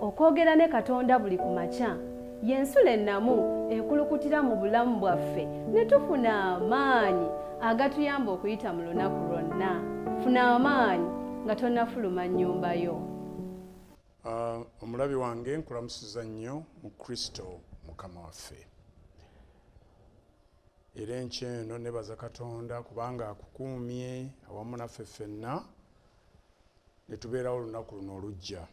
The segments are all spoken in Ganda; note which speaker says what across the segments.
Speaker 1: okwogera ne Katonda buli ku makya y'ensula ennamu ekulukutira mu bulamu bwaffe ne tufuna amaanyi agatuyamba okuyita mu lunaku lwonna. Funa amaanyi nga tonnafuluma nnyumba yo.
Speaker 2: Omulabi wange nkulamusiza nnyo mu Kristo Mukama waffe. Era enkya eno nebaza Katonda kubanga akukuumye awamu naffe ffenna ne tubeerawo olunaku luno olujja.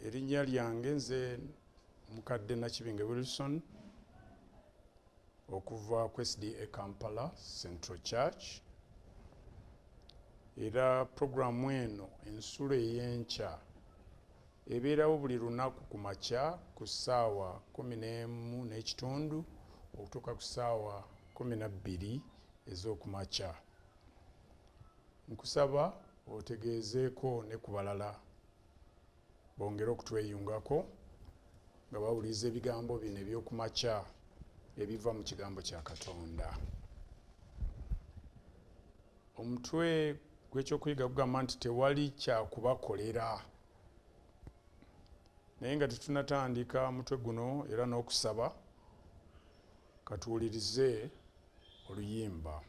Speaker 2: Erinnya lyange nze mukadde Nakibinge Wilson okuva ku SDA Kampala Central Church. Era programu eno ensula ey'enkya ebeerawo buli lunaku ku makya ku ssaawa 11:30 okutuuka ku ssaawa 12 ez'okumakya. Nkusaba otegeezeeko ne ku balala bongere okutweyungako nga bawuliriza ebigambo bino eby'okumakya ebiva mu kigambo kya Katonda. Omutwe gw'ekyokuyiga gugamba nti tewali kyakubakolera. Naye nga tetunatandika mutwe guno era n'okusaba katuwulirize oluyimba.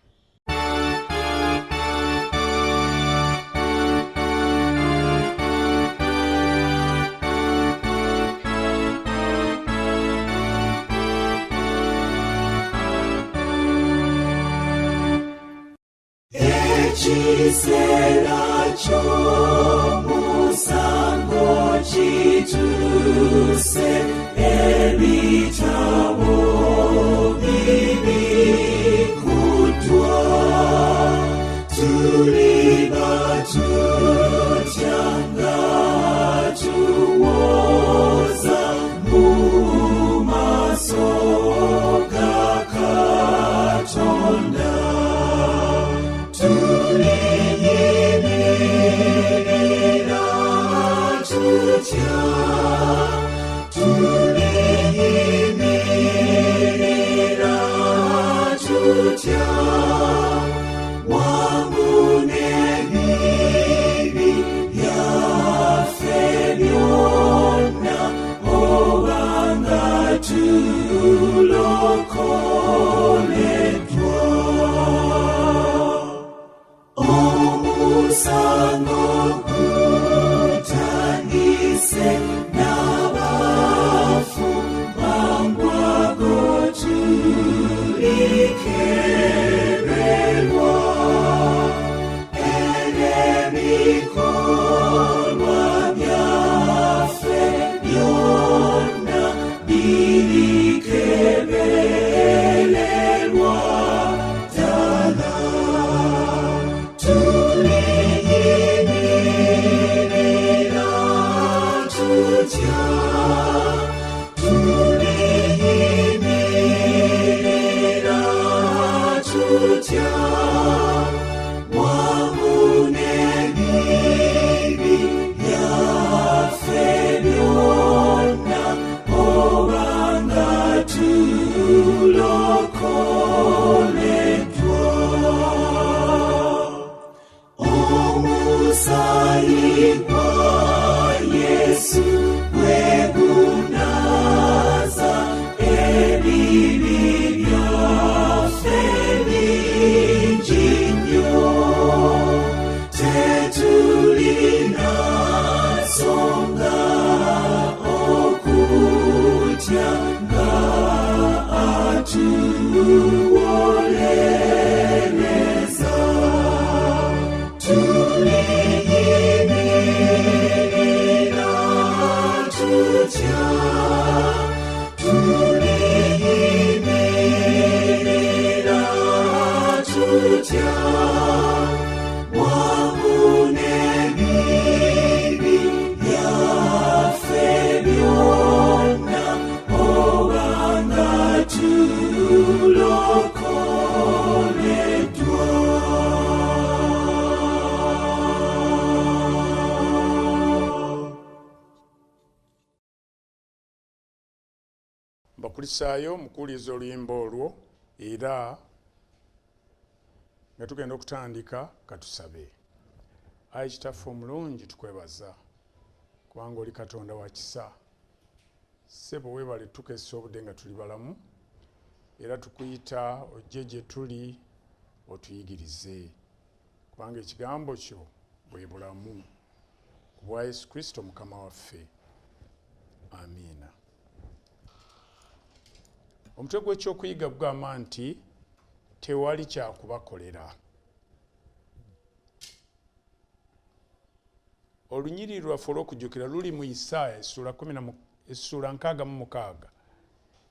Speaker 3: Ekiseera ky'omusango kituuse, ebitabo bibikuddwa, tuliba tutya nga tuwooza mu maaso ga Katonda. Tuliyimirira tutya, tuliyimirira tutya, wamu n'ebibi byaffe byonna, obanga tulokoleddwa. Omusango gutandise n'abafu bangwago tulikeberwa, era ebikolwa byaffe byonna birikebererwa ddala. Tuliyimirira tutya, tuliyimirira tutya, wamu n'ebibi byaffe byonna, obanga tulokoleddwa. Omusaayi gwa Yesu gwe gunaza ebibi byaffe bingi nnyo, tetulina nsonga okutya nga atuwolereza. Tuliyimirira tutya, tuliyimirira tutya, wamu n'ebibi byaffe byonna, obanga tulokoleddwa.
Speaker 2: Mbakulisaayo mukuwuliriza oluyimba olwo era nga tugenda okutandika katusabe. Ayi Kitaffe omulungi tukwebaza kubanga oli Katonda wa kisa. Ssebo weebale tukessa obudde nga tuli balamu era tukuyita ojje gye tuli otuyigirize kubanga ekigambo kyo bwe bulamu ku bwa Yesu Kristo Mukama waffe. Amiina. Omutwe gw'ekyokuyiga gugamba nti tewali kyakubakolera. Olunyiri lwaffe olw'okujjukira luli mu Isaaya essula 66.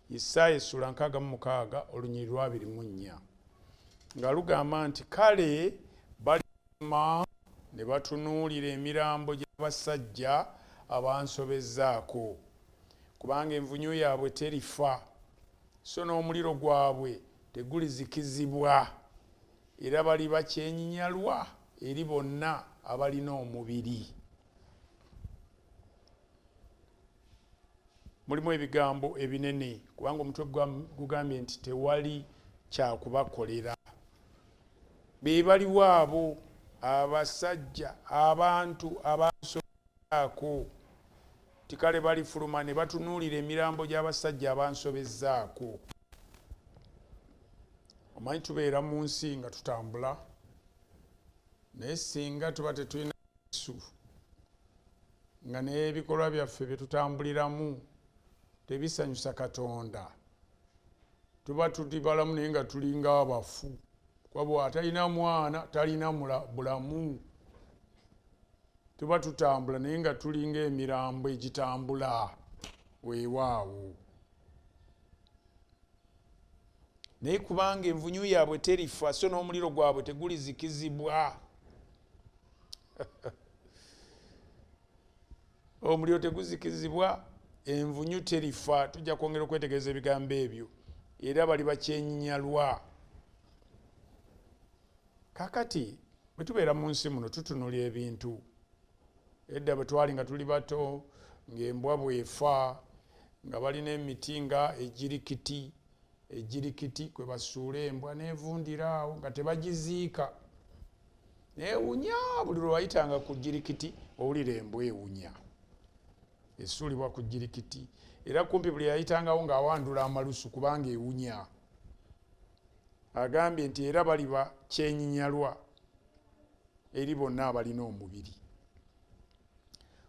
Speaker 2: Isaaya essula 66 olunyiri lwa 24 nga lugamba nti kale balima ne batunuulira emirambo gy'abasajja abansobezzaako kubanga envunyu yaabwe terifa so n'omuliro gwabwe tegulizikizibwa era bali bakyenyinyalwa eri bonna abalina omubiri. Mulimu ebigambo ebinene kubanga omutwe gugambye nti tewali kyakubakolera. Be baliwo abo abasajja abantu abansobezzaako tikale balifuluma ne batunuulira emirambo gy'abasajja abansobezzaako. Omanyi tubeera mu nsi nga tutambula naye singa tuba tetulina Yesu nga n'ebikolwa byaffe bye tutambuliramu tebisanyusa Katonda tuba tuli balamu naye nga tulinga abafu kwabo atalina mwana talina bulamu. Tuba tutambula naye nga tulinga emirambo egitambula weewaawo. Naye kubanga envunyu yaabwe terifa so n'omuliro gwabwe tegulizikizibwa. Omuliro teguzikizibwa, envunyu terifa. Tujja kwongera okwetegereza ebigambo ebyo era bali bakyenyinyalwa. Kakati bwe tubeera mu nsi muno tutunulya ebintu. Edda bwe twali nga tuli bato ng'embwa bwefa nga balina emiti nga ejirikiti kwe basuula embwa n'evundira awo nga tebagiziika neewunya. Buli lwe wayitanga ku jirikiti owulira embwa ewunya esuulibwa ku jirikiti era kumpi buli yayitangawo ng'awandula amalusu kubanga ewunya. Agambye nti era bali bakyenyinyalwa eri bonna abalina omubiri.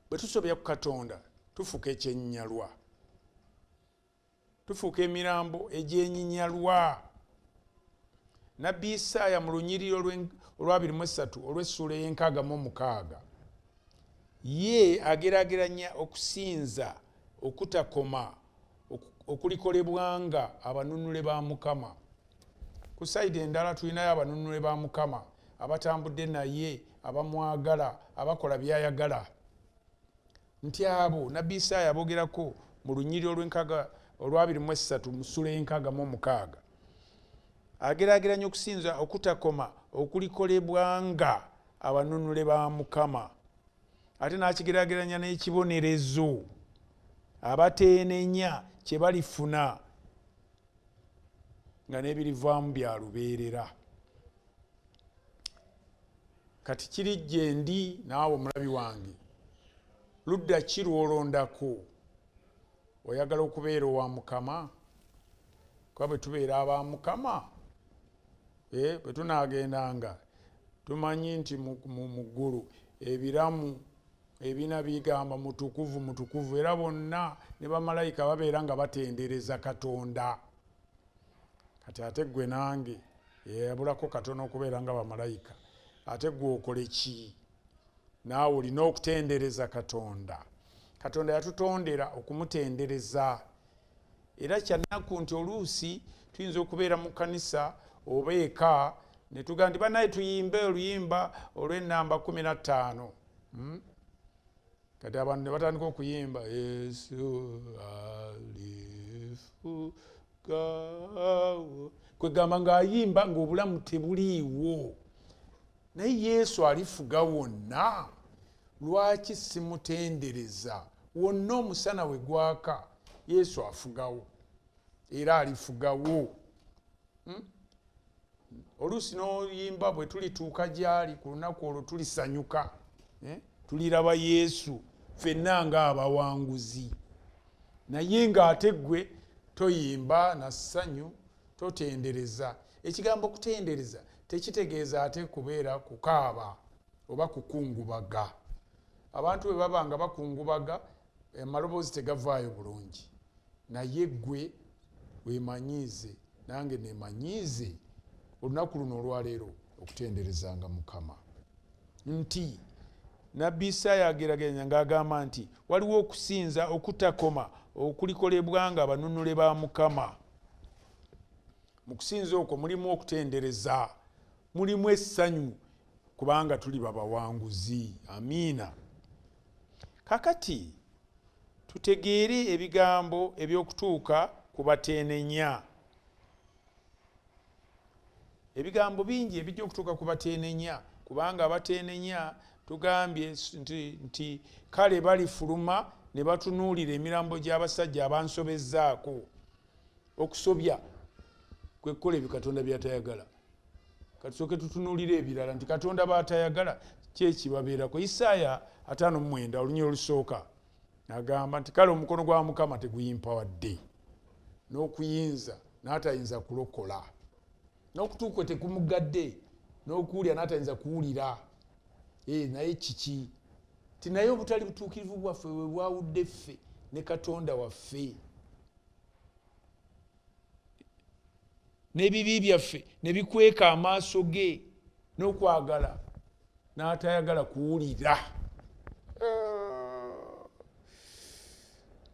Speaker 2: Bwe tusobya ku Katonda tufuuka ekyenyinyalwa, tufuuka emirambo egyenyinyalwa. Nabbi Isaaya mu lunyiriri olwa 23 olw'essuula ey'enkaaga ye ageraageranya okusinza okutakoma okulikolebwanga abanunule ba Mukama. Ku sayidi endala tulinayo abanunule ba Mukama abatambudde naye, abamwagala, abakola by'ayagala. Nti abo Nabbi Isaaya abogerako mu lunyiriri olwa 23 mu ssuula y'enkaaga. Ageraageranya okusinza okutakoma okulikolebwanga abanunule ba Mukama. Ate n'akigeraageranya n'ekibonerezo abateenenya kye balifuna nga n'ebirivaamu bya lubeerera. Kati kiri gye ndi naawe omulabi wange, ludda ki lw'olondako? Oyagala okubeera owa Mukama? Kuba bwe tubeera aba Mukama bwe tunaagendanga tumanyi nti mu ggulu ebiramu ebina bigamba mutukuvu mutukuvu era bonna ne bamalayika babeera nga batendereza Katonda. Kati ate gwe nange yabulako katono okubeera nga bamalayika, ate gwe okole ki? Naawe olina okutendereza Katonda. Katonda yatutondera okumutendereza era kyannaku nti oluusi tuyinza okubeera mu kanisa oba eka ne tugamba nti banaye tuyimbe oluyimba olw'ennamba 15. Kati abantu ne batandika okuyimba Yesu alifugawo, kwegamba ng'ayimba ng'obulamu tebuliiwo. Naye Yesu alifuga wonna. Lwaki simutendereza? Wonna omusana we gwaka Yesu afugawo era alifugawo. Oluusi n'oyimba bwe tulituuka gy'ali ku lunaku olwo tulisanyuka, tuliraba Yesu ffenna ng'abawanguzi naye ng'ate ggwe toyimba na ssanyu totendereza. Ekigambo kutendereza tekitegeeza ate kubeera kukaaba oba kukungubaga. Abantu bwe baba nga bakungubaga amaloboozi tegavaayo bulungi, naye ggwe weemanyiize nange neemanyiize olunaku luno olwaleero okutenderezanga Mukama. Nti Nabbi Isaaya ageraganya ng'agamba nti waliwo okusinza okutakoma okulikolebwa nga abanunule ba Mukama. Mu kusinza okwo mulimu okutendereza, mulimu essanyu kubanga tuli babawanguzi. Amiina. Kakati tutegeere ebigambo eby'okutuuka ku bateenenya. Ebigambo bingi ebijja okutuuka ku bateenenya kubanga abateenenya tugambye nti kale balifuluma ne batunuulira emirambo gy'abasajja abansobezzaako. Okusobya kwe kukola ebikatonda by'atayagala. Katusooke tutunuulire ebirala nti katonda baatayagala kyekibabeerako. Isaaya 59 olunyiro olusooka n'agamba nti kale omukono gwa Mukama teguyimpawadde, n'okuyinza n'atayinza kulokola, n'okutuukwe tekumugadde, n'okuwulira n'atayinza kuwulira. Naye kiki? Ti naye obutali butuukirivu bwaffe bwe bwawudde ffe ne Katonda waffe, n'ebibi byaffe ne bikweka amaaso ge, n'okwagala n'atayagala kuwulira.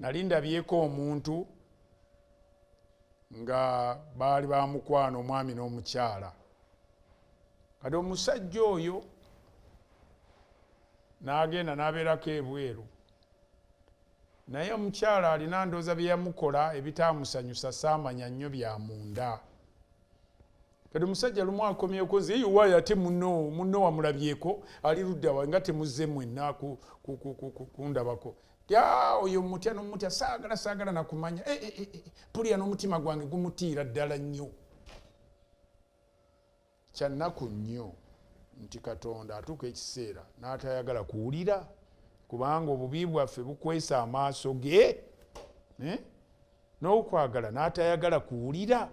Speaker 2: Nali ndabyeko omuntu nga baali bamukwano omwami n'omukyala. Kati omusajja oyo n'agenda n'abeerako ebweru, naye omukyala alina ndooza bye yamukola ebitaamusanyusa, saamanya nnyo bya munda. Kati omusajja lumu akomyeko nze yuwaayo ate munno wamulabyeko ali ludda wa nga temuzze mwenna kundabako. Oyo mutya n'omutya saagala nakumanya. Pulira n'omutima gwange gumutiira ddala nnyo. Kyannaku nnyo nti Katonda atuuka ekiseera n'atayagala kuwulira kubanga obubi bwaffe bukwesa amaaso ge, n'okwagala n'atayagala kuwulira.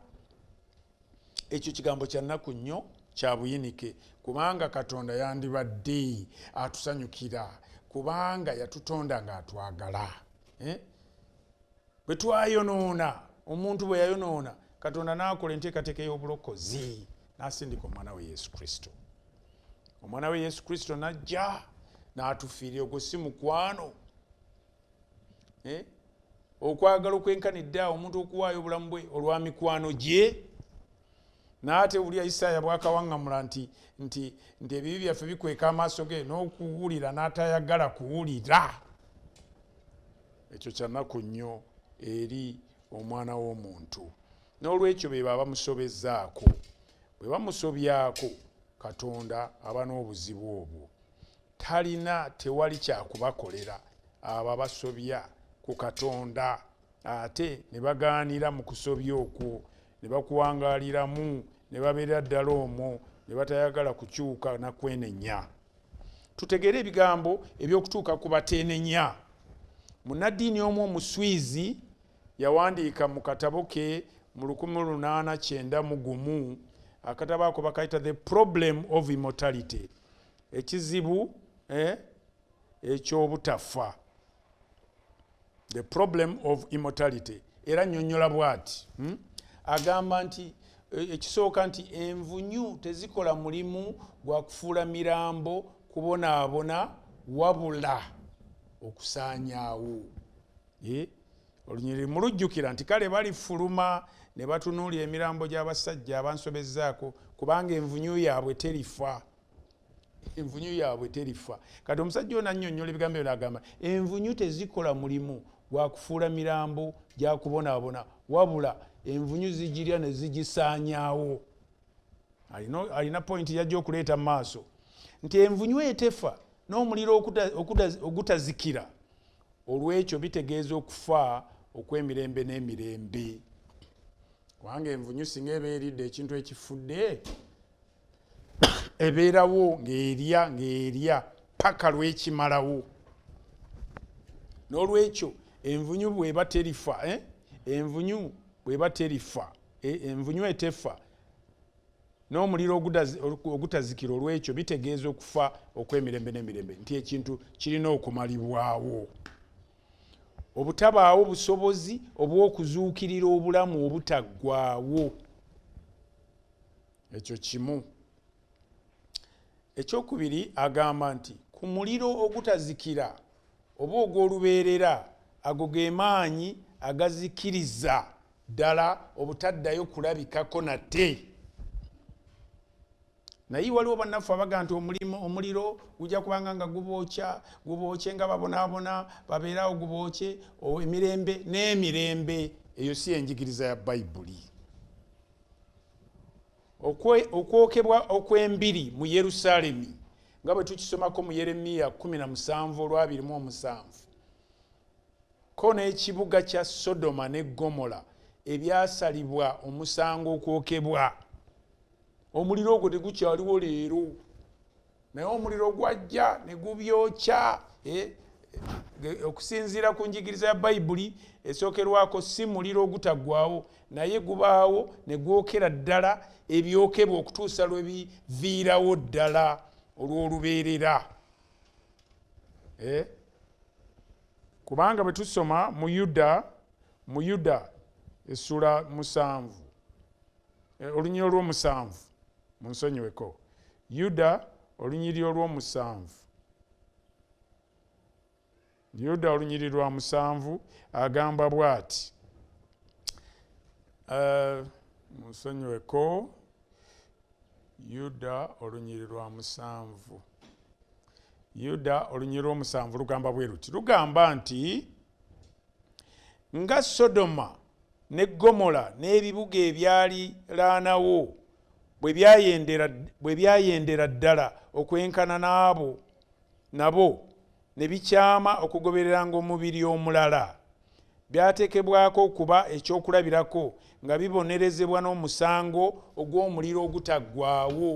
Speaker 2: Ekyo kigambo kyannaku nnyo kya buyinike kubanga Katonda yandibadde atusanyukira kubanga yatutonda ng'atwagala. Bwe twayonoona, omuntu bwe yayonoona, Katonda n'akola enteekateeka y'obulokozi n'asindika omwana we Yesu Kristo. Omwana we Yesu Kristo n'ajja n'atufiirira. Ogwo si mukwano. Okwagala okwenkanidde awo omuntu okuwaayo obulamu bwe olwa mikwano gye. N'ate wulya Isaaya bw'akawaŋŋamula nti ebibi byaffe bikweka amaaso ge n'okuwulira n'atayagala kuwulira. Ekyo kyannaku nnyo eri omwana w'omuntu. N'olwekyo be baba bamusobezzaako. Bwe bamusobyako Katonda aba n'obuzibu obwo. Tewali kyakubakolera abo abasobya ku Katonda ate ne bagaanira mu kusobya okwo, ne bakuwangaaliramu, ne babeera ddala omwo, ne batayagala kukyuka na kwenenya. Tutegeere ebigambo eby'okutuuka ku bateenenya. Munnaddiini omu omuswizi yawandiika mu katabo ke mu 1891 akatabo ako bakayita The Problem of Immortality, ekizibu eky'obutafa, The Problem of Immortality. Era nnyonnyola bw'ati, agamba nti ekisooka nti envunyu tezikola mulimu gwa kufuula mirambo kubonaabona wabula okusaanyaawo. Olunyiriri mulujjukira nti kale balifuluma ne batunuulira emirambo gy'abasajja abansobezzaako kubanga envunyu yaabwe terifa. Envunyu yaabwe terifa. Kati omusajja ono annyonnyola ebigambo bino agamba envunyu tezikola mulimu gwa kufuula mirambo gya kubonaabona wabula envunyu zigirya ne zigisaanyaawo. Alina pointi yajja okuleeta mu maaso nti envunyu etefa n'omuliro ogutazikira. Olwekyo bitegeeza okufa okw'emirembe n'emirembe. Kubanga envunyu singa eba eridde ekintu ekifudde ebeerawo ng'erya paka lw'ekimalawo. n'olwekyo envunyu bweba terifa envunyu bweba terifa envunyu etefa n'omuliro ogutazikira olwekyo bitegeeza okufa okw'emirembe n'emirembe nti ekintu kirina okumalibwawo obutabaawo busobozi obw'okuzuukirira obulamu obutaggwaawo ekyo kimu ekyokubiri agamba nti ku muliro ogutazikira oba ogw'olubeerera ago ge maanyi agazikiriza ddala obutaddayo kulabikako nate naye waliwo bannaffe abaga nti omuliro gujja kubanga nga gubookye nga babonaabona babeerawo gubookye emirembe n'emirembe eyo si enjigiriza ya bayibuli okwokebwa okw'embiri mu Yerusaalemi nga bwe tukisomako mu Yeremiya 17:27 ko n'ekibuga kya Sodoma ne Gomora ebyasalibwa omusango okwokebwa omuliro ogwo tegukyaliwo leero naye omuliro gwajja ne gubyokya okusinziira ku njigiriza ya bayibuli esookerwako si muliro ogutaggwaawo naye gubaawo ne gwokera ddala ebyokebwa okutuusa lwe biviirawo ddala olw'olubeerera kubanga bwe tusoma mu Yuda essula 7 olunyiri olw'omusanvu munsonyiweko Yuda olunyiri olw'omusanvu Yuda olunyiri lwa 7 agamba bw'ati munsonyiweko Yuda olunyiri lwa 7 Yuda olunyiri lw'omusanvu lugamba bwe luti lugamba nti nga Sodoma ne Gomora n'ebibuga ebyaliraanawo bwe byayendera ddala okwenkana nabo ne bikyama okugobereranga omubiri omulala byateekebwako okuba ekyokulabirako nga bibonerezebwa n'omusango ogw'omuliro ogutaggwaawo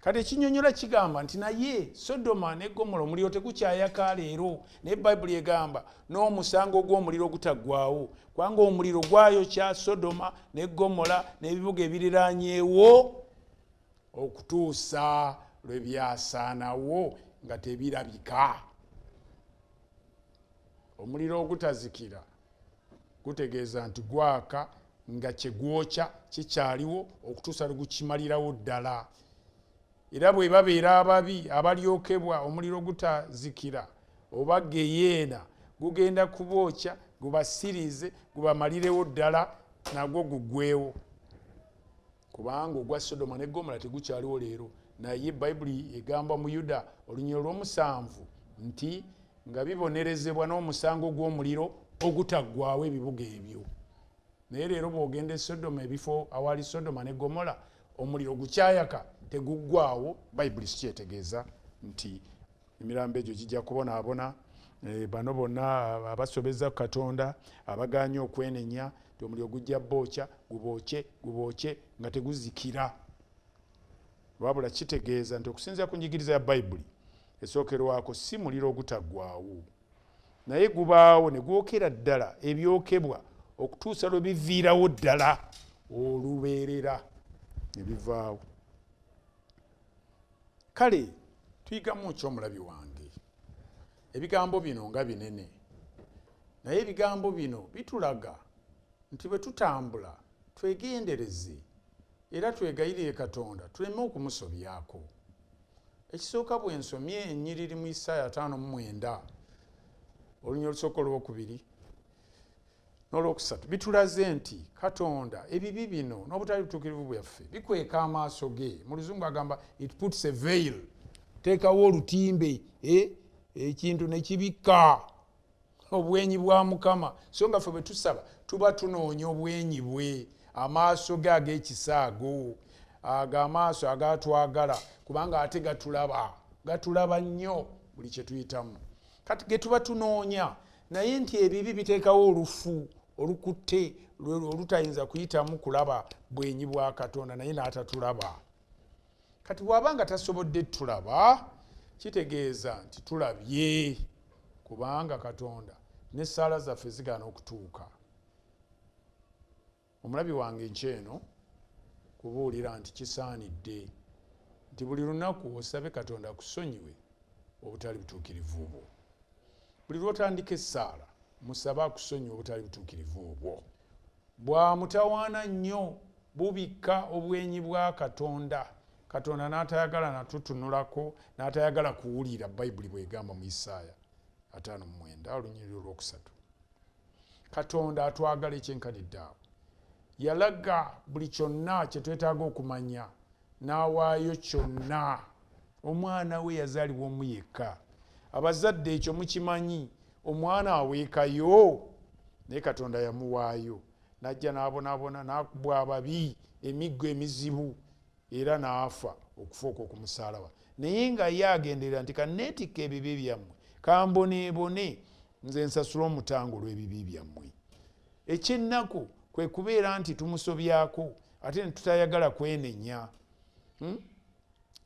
Speaker 2: kati ekinyonyola kigamba nti naye Sodoma ne Gomora omuliro tegukyayaka leero naye bayibuli egamba n'omusango ogw'omuliro ogutaggwaawo kubanga omuliro gwayokya Sodoma ne Gomora n'ebibuga ebiriraanyeewo okutuusa lwe byasaanawo nga tebirabika omuliro ogutazikira gutegeeza nti gwaka nga kyegwokya kikyaliwo okutuusa lwe gukimalirawo ddala era bwe babeera ababi abalyokebwa omuliro gutazikira oba geyeena gugenda kubookya gubasirize gubamalirewo ddala nagwo gugwewo kubanga ogwa Sodoma ne Gomora tegukyaliwo leero naye bayibuli egamba mu Yuda olunyiri olw'omusanvu nti nga bibonerezebwa n'omusango gw'omuliro ogutaggwaawo ebibuga ebyo naye leero bw'ogenda e Sodoma ebifo awali Sodoma ne Gomora omuliro gukyayaka teguggwaawo bayibuli sikyetegeeza nti emirambo egyo gijja kubonaabona bano bonna abasobeza Katonda abaganya okwenenya nti omuliro gujja bookya gubookye nga teguzikira wabula kitegeeza nti okusinziira ku njigiriza ya bayibuli esookerwako si muliro ogutaggwaawo naye gubaawo ne gwokera ddala ebyokebwa okutuusa lwe biviirawo ddala olubeerera ne bivaawo kale tuyigamu eky'omulabi wange ebigambo bino nga binene naye ebigambo bino bitulaga nti bwe tutambula twegendereze era twegayirire Katonda tuleme okumusobyako ekisooka bwe nsomye ennyiriri mu Isaaya 5:9 olunyiri olusooka olw'okubiri n'olwokusatu bitulaze nti Katonda ebibi bino n'obutali butuukirivu bwaffe bikweka amaaso ge mu luzungu agamba it puts a veil teekawo olutimbe ekintu ne kibikka obwenyi bwa Mukama so nga ffe bwe tusaba tuba tunoonya obwenyi bwe amaaso ge ag'ekisaago aga amaaso agatwagala kubanga ate gatulaba nnyo buli kye tuyitamu kati ge tuba tunoonya naye nti ebibi biteekawo olufu olukutte olutayinza kuyitamu kulaba bwenyi bwa Katonda naye n'atatulaba kati bw'abanga tasobodde tulaba kitegeeza nti tulabye kubanga Katonda n'essaala zaffe zigaana okutuuka. Omulabi wange nkyeno kubuulira nti kisaanidde nti buli lunaku osabe Katonda akusonyiwe obutali butuukirivu obwo. Buli lw'otandika essaala musabe akusonyiwe obutali butuukirivu obwo. Bw'amutawaana nnyo bubikka obwenyi bwa Katonda. Katonda n'atayagala natutunulako, n'atayagala kuwulira Bayibuli bw'egamba mu Isaaya 59 olunyiriri olwokusatu. Katonda atwagala ekyenkanidde awo. Yalaga buli kyonna kye twetaaga okumanya n'awaayo kyonna. Omwana we yazaalibwa omu yekka. Abazadde ekyo mukimanyi, omwana aweekayo naye Katonda yamuwaayo. Najja n'abonaabona n'akubwa ababi emiggo emizibu era n'afa okufa okwo ku musaalaba. Naye nga ye agenderera nti kanneetikka ebibi byammwe kamboneebone nze nsasula omutango olw'ebibi byammwe. Ekyennaku kwe kubeera nti tumusobyako ate ne tutayagala kwenenya.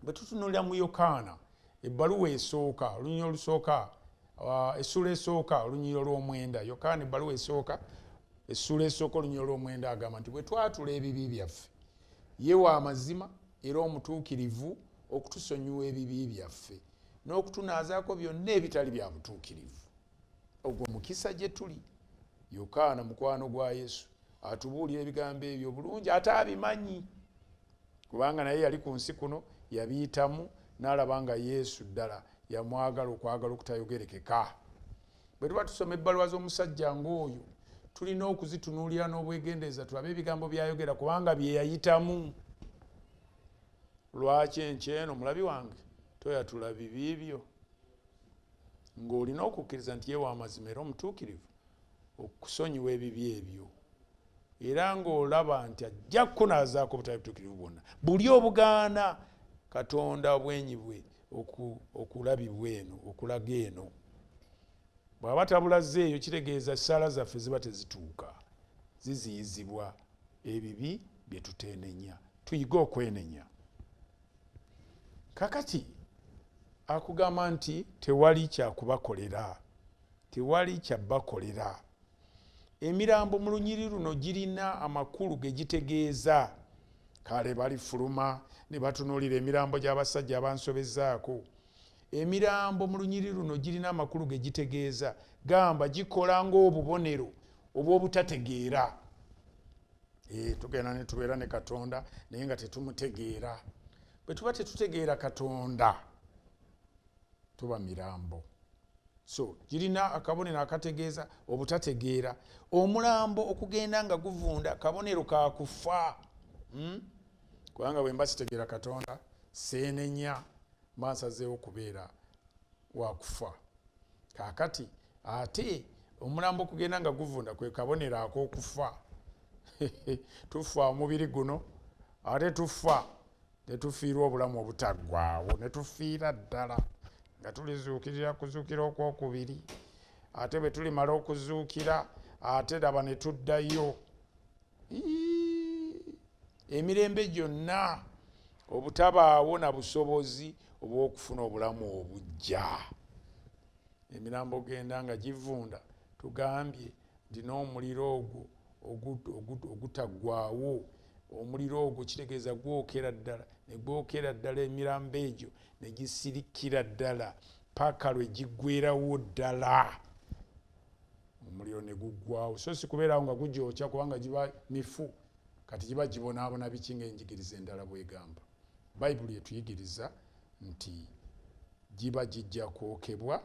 Speaker 2: Bwe tutunulira mu Yokaana ebbaluwa esooka olunyiriri olusooka essula esooka olunyiriri olw'omwenda. Yokaana ebbaluwa esooka essula esooka olunyiriri olw'omwenda agamba nti bwe twatula ebibi byaffe ye wa mazima era omutuukirivu okutusonyiwa ebibi byaffe n'okutunaazaako byonna ebitali bya butuukirivu. Ogwo mukisa gye tuli. Yokaana mukwano gwa Yesu atubuulira ebigambo ebyo bulungi ate abimanyi kubanga naye yali ku nsi kuno yabiyitamu n'alaba nga Yesu ddala yamwagala okwagala okutayogerekeka. Bwe tuba tusoma ebbaluwa z'omusajja ng'oyo tulina okuzitunuulira n'obwegendereza tulabe ebigambo byayogera kubanga bye yayitamu. Lwaki enkyeno mulabi wange toyatula bibi byo ng'olina okukkiriza nti ye wa mazima era omutuukirivu okusonyiwa ebibi ebyo era ng'olaba nti ajja kukunaazaako obutali butuukirivu bwonna buli obugaana Katonda obwenyi bwe okulabibwa eno okulaga eno. Bw'aba tabulaze eyo kitegeeza essaala zaffe ziba tezituuka, ziziyizibwa ebibi bye tuteenenya. Tuyige okwenenya. Kakati akugamba nti tewali kyakubakolera, tewali kyabbakolera. Emirambo mu lunyiriri luno girina amakulu ge gitegeeza. Kale balifuluma ne batunuulira emirambo gy'abasajja abansobezaako. Emirambo mu lunyiriri luno girina amakulu ge gitegeeza. Gamba gikola ng'obubonero obw'obutategeera. Tugenda ne tubeera ne Katonda naye nga tetumutegeera. Bwe tuba tetutegeera Katonda tuba mirambo. So girina akabonero akategeeza obutategeera. Omulambo okugenda nga guvunda kabonero ka kufa. Kubanga bwe mba sitegeera Katonda seenenya mbansazeewo okubeera wa kufa. Kaakati ate omulambo okugenda nga guvunda kwe kabonero ak'okufa. Tufa omubiri guno ate tufa netufiirwa obulamu obutaggwaawo ne tufiira ddala nga tulizuukirira kuzuukira okwokubiri. Ate bwe tulimala okuzuukira ate laba ne tuddayo. Emirembe gyonna obutabaawo na busobozi obw'okufuna obulamu obujja. Emirambo ogenda nga givunda tugambye nti n'omuliro ogwo ogutaggwaawo. Omuliro ogwo kitegeeza gwokera ddala ne gwokera ddala emirambo egyo ne gisirikira ddala paka lwe giggweerawo ddala. Omuliro ne guggwaawo. So si kubeerawo nga gugyokya kubanga giba mifu. Kati giba gibonaabona biki ng'enjigiriza endala bw'egamba. Bayibuli etuyigiriza nti giba gijja kwokebwa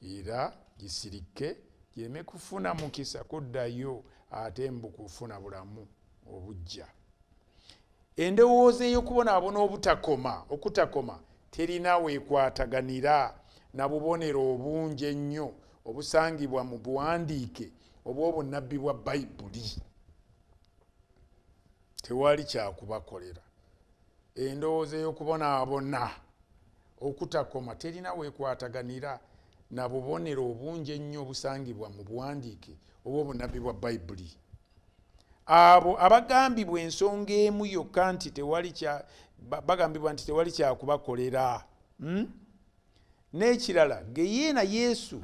Speaker 2: era gisirike gireme kufuna mukisa kuddayo ate mbu kufuna bulamu obujja. Endowooza ey'okubonaabona okutakoma terina weekwataganira na bubonero obungi ennyo obusangibwa mu buwandiike obw'obunnabbi bwa Bayibuli. Tewali kyakubakolera. Endowooza ey'okubonaabona okutakoma terina weekwataganira na bubonero obungi ennyo obusangibwa mu buwandiike obw'obunnabbi bwa Bayibuli. Abo abagambibwa ensonga emu yokka nti bagambibwa nti tewali kyakubakolera. n'ekirala geyeena Yesu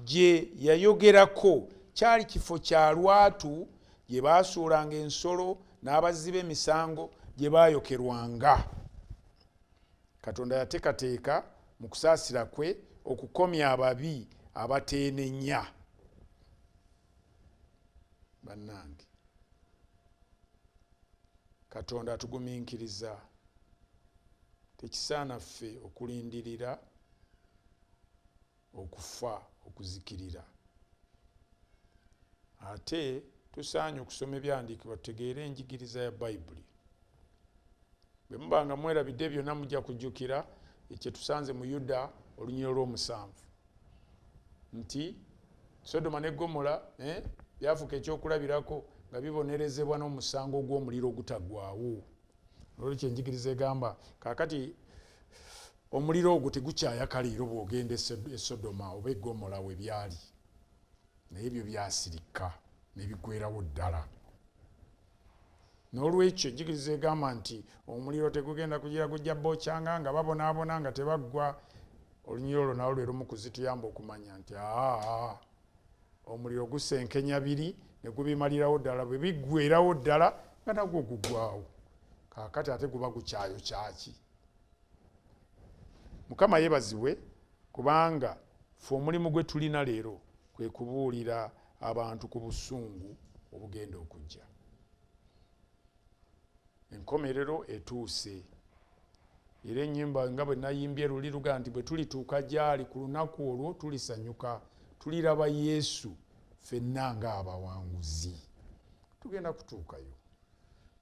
Speaker 2: gye yayogerako kyali kifo kya lwatu gye baasuulanga ensolo n'abazzi b'emisango gye baayokerwanga. Katonda yateekateeka mu kusaasira kwe okukomya ababi abateenenya. Bannange, Katonda atugumiikiriza. Tekisaana ffe okulindirira okufa okuzikirira. Ate tusaanye okusoma ebyandiikibwa tutegeere enjigiriza ya Bayibuli. Bwe muba nga mwerabidde byonna mujja kujjukira ekye tusanze mu Yuda olunyiro lw'omusanvu nti Sodoma ne Gomora byafuuka ekyokulabirako nga bibonerezebwa n'omusango gw'omuliro ogutaggwaawo. Olwekyo enjigiriza egamba kaakati omuliro ogwo tegukyayaka leero bw'ogenda e Sodoma oba e Gomora we byali, naye ebyo byasirika ne bigwerawo ddala. N'olwekyo enjigiriza egamba nti omuliro tegugenda kugira gujja bookyanga nga babonaabona nga tebaggwa. Olunyiro olwo nawo lwe lumu kuzituyamba okumanya nti omuliro gusenkenya biri ne gubimalirawo ddala, bwe biggwerawo ddala nga nagwo guggwaawo. Kaakati ate guba gukyayo kyaki. Mukama yeebazibwe kubanga ffe omulimu gwe tulina leero kwe kubuulira abantu ku busungu obugenda okujja. Enkomerero etuuse. Era ennyimba nga bwe nayimbye luli luga nti bwe tulituuka gy'ali ku lunaku olwo tulisanyuka, tuliraba Yesu ffenna ng'abawanguzi. Tugenda kutuukayo.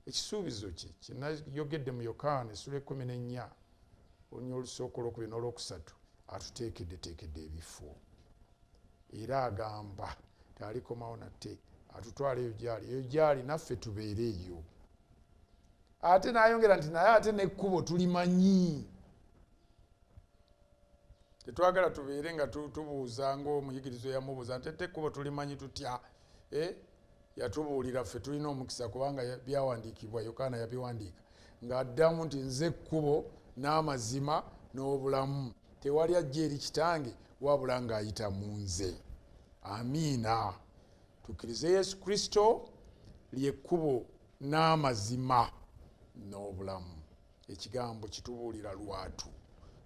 Speaker 2: Ekisuubizo kye kinayogedde mu Yokaana essula 14 olunyiro olusooka olwokubiri n'olwokusatu atuteekeddeteekedde ebifo. Era agamba talikomawo nate atutwala eyo gy'ali naffe tubeere eyo. Ate n'ayongera nti naye ate n'ekkubo tulimanyi. Tetwagala tubeere nga tubuuza ng'omuyigirizo yamubuuza nti ate ekkubo tulimanyi tutya. Yatubuulira ffe tulina omukisa kubanga byawandiikibwa, Yokaana yabiwandiika ng'addamu nti nze ekkubo n'amazima n'obulamu, tewali ajja eri Kitange wabula ng'ayita mu nze. Amiina. Tukkirize Yesu Kristo ly'ekkubo n'amazima n'obulamu. Ekigambo kitubuulira lwatu.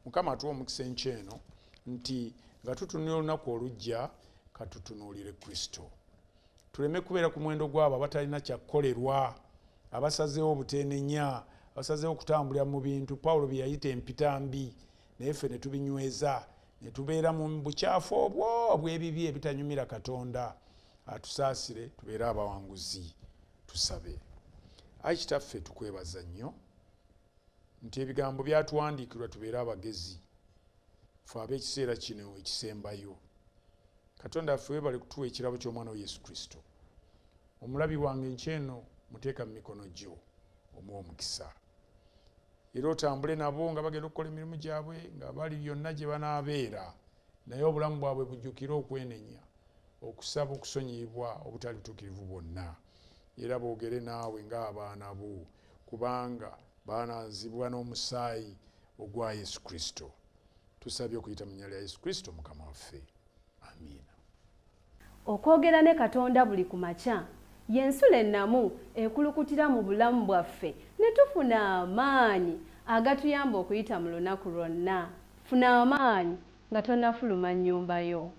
Speaker 2: Mukama atuwa omukisa enkya eno nti nga tutunula olunaku olujja katutunuulire Kristo. Tuleme kubeera ku mwendo gw'abo abatalina kyakukolerwa, abasazeewo obuteenenya, abasazeewo okutambulira mu bintu Pawulo bye yayita empitambi, naye ffe ne tubinyweza ne tubeera mu bukyafu obwo obw'ebibi ebitanyumira Katonda. Atusaasire tubeere abawanguzi. Tusabe. Ayi Kitaffe tukwebaza nnyo nti ebigambo byatuwandiikirwa tubeere abagezi, ffe ab'ekiseera kino ekisembayo. Katonda affe weebale kutuwa ekirabo ky'omwana wa Yesu Kristo. Omulabi wange enkya eno muteeka mu mikono gyo, omuwa omukisa. Era otambule nabo nga bagenda okukola emirimu gyabwe nga bali byonna gye banaabeera, naye obulamu bwabwe bujjukire okwenenya, okusaba okusonyiyibwa obutali butuukirivu bwonna. Era boogere naawe ng'abaana bo kubanga baanazibwa n'omusaayi ogwa Yesu Kristo. Tusabye okuyita mu nnya lya Yesu Kristo Mukama waffe. Amiina.
Speaker 1: Okwogera ne Katonda buli ku makya y'ensula ennamu ekulukutira mu bulamu bwaffe ne tufuna amaanyi agatuyamba okuyita mu lunaku lwonna. Funa amaanyi nga tonnafuluma nnyumba yo.